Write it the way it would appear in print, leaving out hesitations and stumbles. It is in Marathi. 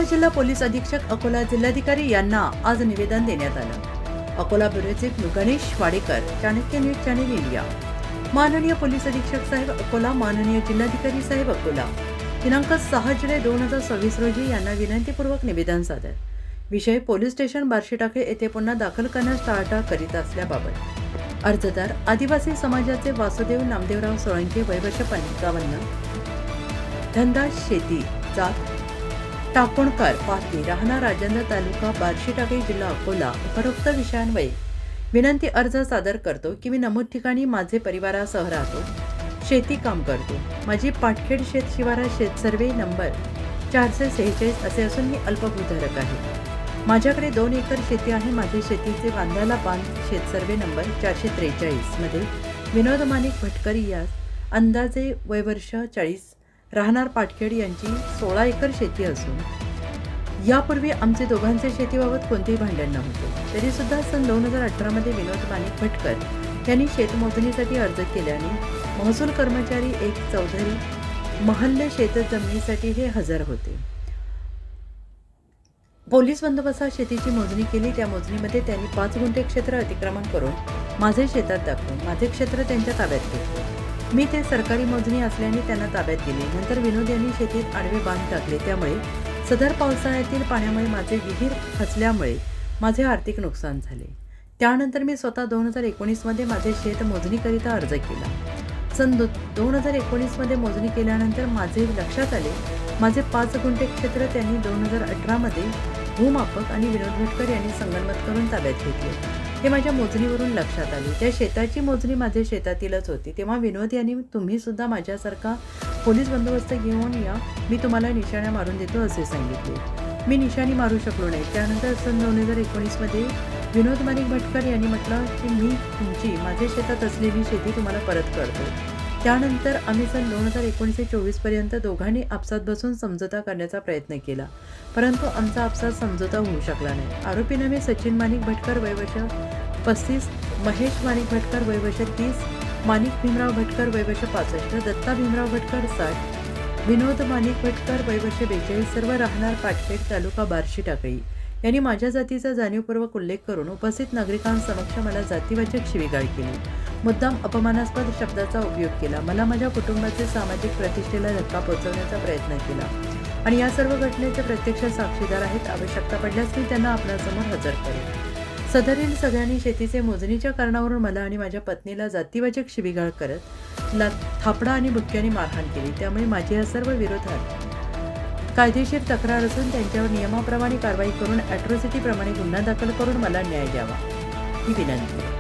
उपजिल्हा पोलीस अधीक्षक अकोला जिल्हाधिकारी यांना आज निवेदन देण्यात आलं। Akola bureau chief Ganesh Wadekar, Chanakya news channel India. माननीय पोलीस अधीक्षक साहेब अकोला, माननीय जिल्हाधिकारी साहेब अकोला, दिनांक 6 जुलै 2026 रोजी यांना विनंतीपूर्वक निवेदन सादर। विषय पोलीस स्टेशन बार्शीटाकळी येथे पुन्हा दाखल करण्यास टाळाटाळ करीत असल्याबाबत। अर्जदार आदिवासी समाजाचे वासुदेव नामदेवराव सोळंके, वय वर्ष 55, धंदा शेती, जात टाकोणकर पारधी, राहणार राजेंद्र, तालुका बार्शीटाकळी, जिल्हा अकोला, उपरोक्त विषयांवयी विनंती अर्ज सादर करतो की मी नमूद ठिकाणी माझे परिवारासह राहतो, शेती काम करतो। माझी पाटखेड शेत शिवारा शेत सर्वे नंबर 446 असे असून मी अल्पभूधारक आहे। माझ्याकडे 2 एकर शेती आहे। माझे शेतीचे बांधाला बांध शेत सर्वे नंबर 443 मध्ये विनोद माणिक भटकर यास अंदाजे वय वर्ष 40, राहणार पाटखेड यांची 16 एकर शेती असून यापूर्वी आमचे दोघांचे शेतीबाबत कोणतेही भांडण नव्हते। तरी सुद्धा सन 2018 मध्ये विनोद माणिक भटकर यांनी शेतमोजणीसाठी अर्ज केल्याने महसूल कर्मचारी एक चौधरी महल्ले शेत जमिनीसाठी हे हजर होते। पोलीस बंदोबस्तात शेतीची मोजणी केली। त्या मोजणीमध्ये त्यांनी 5 गुंठे क्षेत्र अतिक्रमण करून माझे शेतात दाखवून माझे क्षेत्र त्यांच्या ताब्यात घेतले। मी ते सरकारी मोजणी असल्याने त्यांना ताब्यात दिले। नंतर विनोद यांनी शेतीत आडवे बांध टाकले, त्यामुळे सदर पावसाळ्यातील पाण्यामुळे माझे विहीर खचल्यामुळे माझे आर्थिक नुकसान झाले। त्यानंतर मी स्वतः 2019 मध्ये माझे शेत मोजणीकरिता अर्ज केला। सन 2019 मध्ये मोजणी केल्यानंतर माझे लक्षात आले माझे 5 गुंठे क्षेत्र त्यांनी 2018 मध्ये भूमापक आणि विनोद भटकर यांनी संगनमत करून ताब्यात घेतले। हे माझ्या मोजणीवरून लक्षात आले। त्या शेताची मोजणी माझ्या शेतातीलच होती। तेव्हा विनोद यांनी तुम्ही सुद्धा माझ्यासारखा पोलीस बंदोबस्त घेऊन या, मी तुम्हाला निशाण्या मारून देतो असे सांगितले। मी निशाणी मारू शकलो नाही। त्यानंतर सन 2019 मध्ये विनोद माणिक भटकर यांनी म्हटलं की मी तुमची माझ्या शेतात असलेली शेती तुम्हाला परत करतो। त्यानंतर आम्ही सन 2019 ते 24 पर्यंत दोघांनी आपसात बसून समझोता करण्याचा प्रयत्न केला, परंतु आमचा आपसात समझोता होऊ शकला नाही। आरोपी नामे सचिन माणिक भटकर, वय वर्ष 35, महेश माणिक भटकर, वय वर्ष 30, माणिक भीमराव भटकर, वय वर्ष 65, दत्ता भीमराव भटकर 60, विनोद माणिक भटकर, वय वर्ष 42, सर्व राहणार पाटखेड, तालुका बार्शीटाकळी यांनी माझ्या जातीचा जाणीवपूर्वक उल्लेख करून उपस्थित नागरिकांसमक्ष मला जातीवाचक शिवीगाळ केली, मुद्दाम अपमानास्पद शब्दाचा उपयोग केला, मला माझ्या कुटुंबाचे सामाजिक प्रतिष्ठेला धक्का पोहोचवण्याचा प्रयत्न केला आणि या सर्व घटनेचे प्रत्यक्ष साक्षीदार आहेत। आवश्यकता पडल्यास मी त्यांना आपल्यासमोर हजर करेन। सदरील सगळ्यांनी शेतीचे मोजणीच्या कारणावरून मला आणि माझ्या पत्नीला जातीवाचक शिवीगाळ करत थापडा आणि बुक्क्याने मारहाण केली। त्यामुळे माझी या सर्व विरोधात कायदेशीर तक्रार असून त्यांच्यावर नियमाप्रमाणे कारवाई करून ॲट्रॉसिटीप्रमाणे गुन्हा दाखल करून मला न्याय द्यावा ही विनंती।